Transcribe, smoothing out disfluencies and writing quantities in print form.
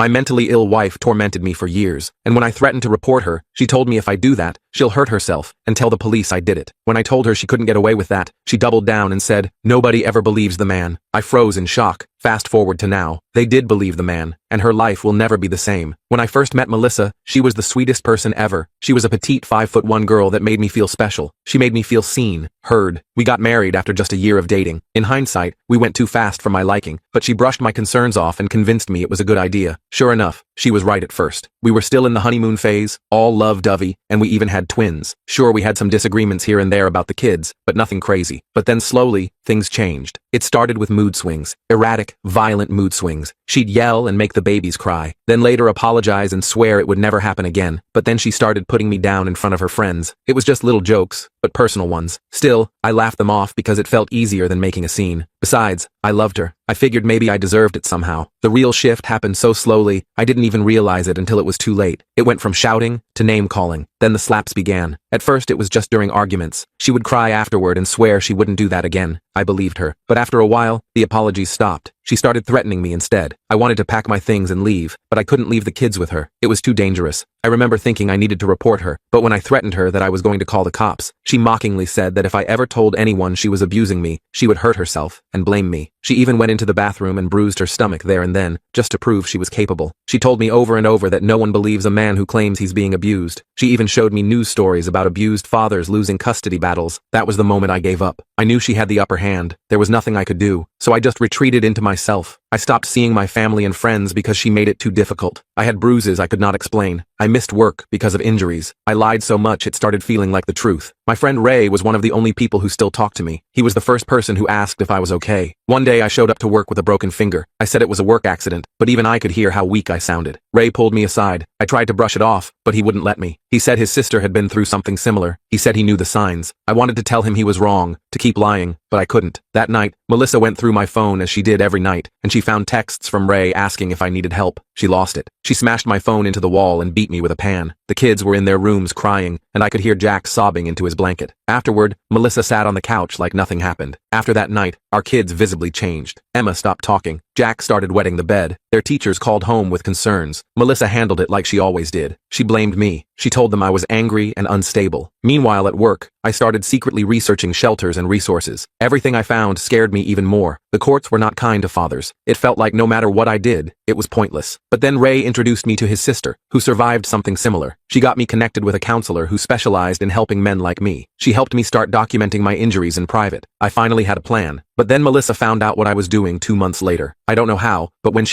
My mentally ill wife tormented me for years, and when I threatened to report her, she told me if I do that, she'll hurt herself and tell the police I did it. When I told her she couldn't get away with that, she doubled down and said, "Nobody ever believes the man." I froze in shock. Fast forward to now, they did believe the man, and her life will never be the same. When I first met Melissa, she was the sweetest person ever. She was a petite 5'1" girl that made me feel special. She made me feel seen, heard. We got married after just a year of dating. In hindsight, we went too fast for my liking, but she brushed my concerns off and convinced me it was a good idea. Sure enough, she was right at first. We were still in the honeymoon phase, all love-dovey, and we even had twins. Sure, we had some disagreements here and there about the kids, but nothing crazy. But then slowly, things changed. It started with mood swings, erratic, violent mood swings. She'd yell and make the babies cry, then later apologize and swear it would never happen again. But then she started putting me down in front of her friends. It was just little jokes, but personal ones. Still, I laughed them off because it felt easier than making a scene. Besides, I loved her. I figured maybe I deserved it somehow. The real shift happened so slowly, I didn't even realize it until it was too late. It went from shouting to name-calling. Then the slaps began. At first it was just during arguments. She would cry afterward and swear she wouldn't do that again. I believed her. But after a while, the apologies stopped. She started threatening me instead. I wanted to pack my things and leave, but I couldn't leave the kids with her. It was too dangerous. I remember thinking I needed to report her, but when I threatened her that I was going to call the cops, she mockingly said that if I ever told anyone she was abusing me, she would hurt herself and blame me. She even went into the bathroom and bruised her stomach there and then, just to prove she was capable. She told me over and over that no one believes a man who claims he's being abused. She even showed me news stories about abused fathers losing custody battles. That was the moment I gave up. I knew she had the upper hand. There was nothing I could do, so I just retreated into myself. I stopped seeing my family and friends because she made it too difficult. I had bruises I could not explain. I missed work because of injuries. I lied so much it started feeling like the truth. My friend Ray was one of the only people who still talked to me. He was the first person who asked if I was okay. One day I showed up to work with a broken finger. I said it was a work accident, but even I could hear how weak I sounded. Ray pulled me aside. I tried to brush it off, but he wouldn't let me. He said his sister had been through something similar. He said he knew the signs. I wanted to tell him he was wrong, to keep lying, but I couldn't. That night, Melissa went through my phone as she did every night, and she found texts from Ray asking if I needed help. She lost it. She smashed my phone into the wall and beat me with a pan. The kids were in their rooms crying, and I could hear Jack sobbing into his blanket. Afterward, Melissa sat on the couch like nothing happened. After that night, our kids visibly changed. Emma stopped talking. Jack started wetting the bed. Their teachers called home with concerns. Melissa handled it like she always did. She blamed me. She told them I was angry and unstable. Meanwhile, at work, I started secretly researching shelters and resources. Everything I found scared me even more. The courts were not kind to fathers. It felt like no matter what I did, it was pointless. But then Ray introduced me to his sister, who survived something similar. She got me connected with a counselor who specialized in helping men like me. She helped me start documenting my injuries in private. I finally had a plan. But then Melissa found out what I was doing 2 months later. I don't know how, but when she